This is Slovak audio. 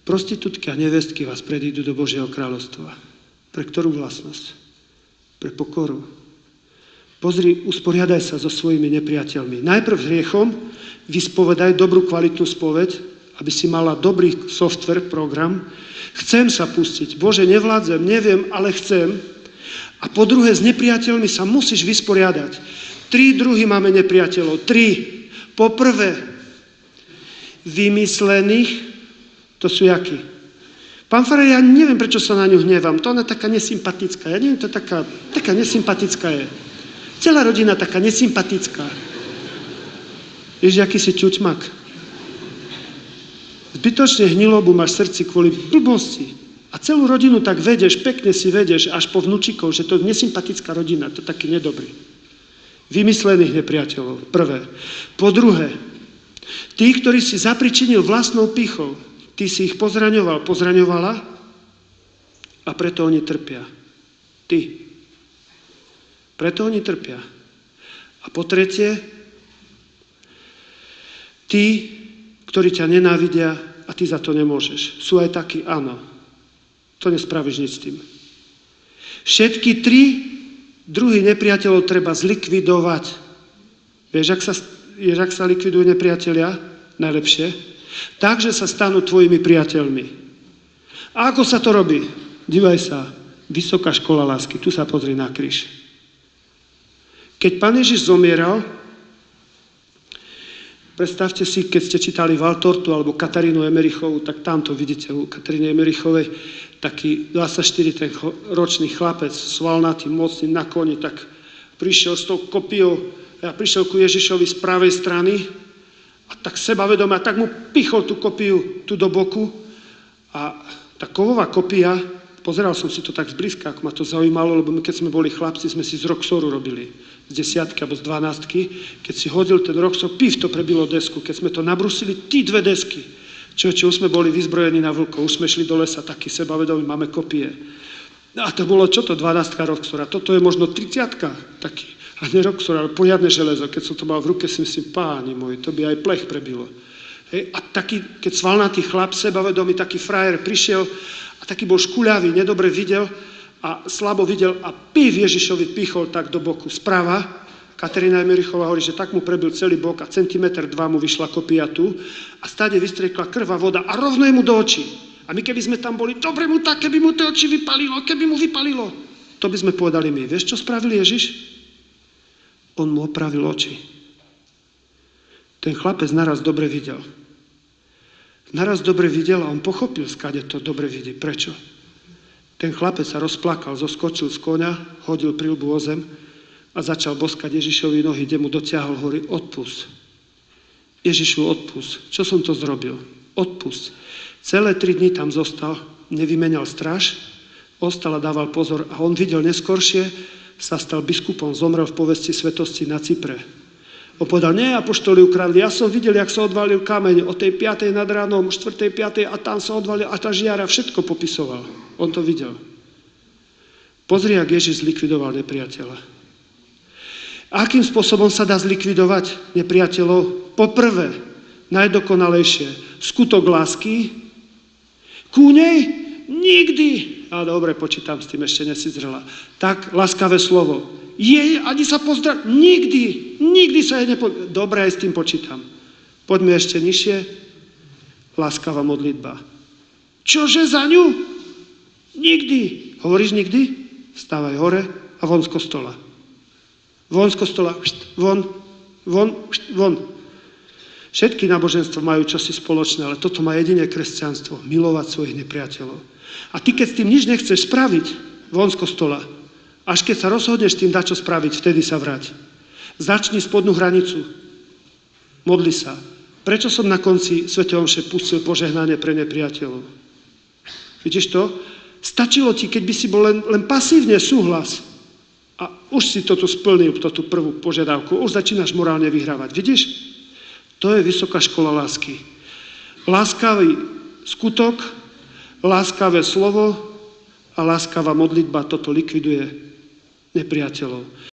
Prostitútky a nevestky vás predídu do Božieho kráľovstva. Pre ktorú vlastnosť? Pre pokoru. Pozri, usporiadaj sa so svojimi nepriateľmi. Najprv hriechom vyspovedaj dobrú kvalitnú spoveď, aby si mala dobrý software, program. Chcem sa pustiť. Bože, nevládzem, neviem, ale chcem. A po druhé, s nepriateľmi sa musíš vysporiadať. 3 druhy máme nepriateľov. 3. Po prvé, vymyslených. To sú jakí? Pán farár, ja neviem, prečo sa na ňu hnevam. To ona taká nesympatická. Ja neviem, to taká nesympatická je. Celá rodina taká nesympatická. Vieš, aký si čučmak. Zbytočne hnilobu máš v srdci kvôli blbosti. A celú rodinu tak vedeš, pekne si vedeš, až po vnúčikov, že to je nesympatická rodina, to taký nedobrý. Vymyslených nepriateľov, prvé. Po druhé, tí, ktorí si zapričinil vlastnou pichou, ty si ich pozraňovala a preto oni trpia. Ty. Preto oni trpia. A po tretie, tí, ktorí ťa nenávidia a ty za to nemôžeš. Sú aj takí, áno. To nespravíš nič s tým. Všetky 3 druhy nepriateľov treba zlikvidovať. Vieš, ak sa likvidujú nepriatelia? Najlepšie. Takže sa stanú tvojimi priateľmi. A ako sa to robí? Dívaj sa, vysoká škola lásky. Tu sa pozri na kríž. Keď Pán Ježiš zomieral, predstavte si, keď ste čítali Valtortu alebo Katarínu Emerichovú, tak tamto vidíte u Kataríny Emerichovej taký 24-ročný chlapec, svalnatý, mocný, na koni, tak prišiel s tou kopiou, prišiel ku Ježišovi z pravej strany a tak sebavedome, a tak mu pichol tú kopiu tu do boku a tá kovová kopia, pozeral som si to tak zblízka, ako ma to zaujímalo, lebo my, keď sme boli chlapci, sme si z Roxoru robili, z 10 alebo z 12, keď si hodil ten Roxor, to prebilo desku, keď sme to nabrusili, 2 desky. Čo už sme boli vyzbrojení na vlkov, už sme šli do lesa, taký sebavedomí, máme kopie. A to bolo, čo to, 12 Roxora, toto je možno 30 taký. A nie Roxor, ale poriadne železo. Keď som to mal v ruke, si myslím, páni môj, to by aj plech prebilo. Hej, a taký, keď svalnatý chlap, sebavedomý, taký frajer prišiel a taký bol škuľavý, nedobre videl a slabo videl a Ježišovi pichol tak do boku sprava. Katarína Emerichová hovorí, že tak mu prebil celý bok a 1,2 cm mu vyšla kopia tu a stáde vystriekla krv a voda a rovno mu do očí. A my keby sme tam boli, dobre mu tak, keby mu tie oči vypalilo, keby mu vypalilo. To by sme povedali my. Vieš, čo spravil Ježiš? On mu opravil oči. Ten chlapec naraz dobre videl. Naraz dobre videl a on pochopil, skade to dobre vidí. Prečo? Ten chlapec sa rozplakal, zoskočil z koňa, hodil prilbu o zem a začal boskať Ježišovi nohy, kde mu dotiahol, hovorí, odpusť. Ježišu, odpusť. Čo som to zrobil? Odpusť. Celé 3 dni tam zostal, nevymenial stráž, ostal a dával pozor a on videl neskoršie, sa stal biskupom, zomrel v povesti svetosti na Cypre. On povedal, nie, apoštoli ukradli, ja som videl, jak sa odvalil kameň o tej 5. nad ránom, 4. 5. a tam sa odvalil a tá žiara, všetko popisoval. On to videl. Pozri, jak Ježiš zlikvidoval nepriateľa. Akým spôsobom sa dá zlikvidovať nepriateľov? Poprvé, najdokonalejšie, skutok lásky. Ku nej nikdy. A dobre, počítam, s tým ešte nesi zrela. Tak, láskavé slovo. Jej, ani sa pozdrav. Nikdy sa jej Dobre, aj s tým počítam. Poďme ešte nižšie. Láskavá modlitba. Čože za ňu? Nikdy. Hovoríš nikdy? Vstávaj hore a von z kostola. Von z kostola. Von. Všetky náboženstva majú čosi spoločné, ale toto má jedine kresťanstvo. Milovať svojich nepriateľov. A ty, keď s tým nič nechceš spraviť, von z kostola, až keď sa rozhodneš tým dať čo spraviť, vtedy sa vrať. Začni spodnú hranicu. Modli sa. Prečo som na konci svätej omše pustil požehnanie pre nepriateľov? Vidíš to? Stačilo ti, keď by si bol len pasívne súhlas a už si toto splnil, tú prvú požiadavku. Už začínaš morálne vyhrávať. Vidíš? To je vysoká škola lásky. Láskavý skutok, láskavé slovo a láskavá modlitba toto likviduje nepriateľov.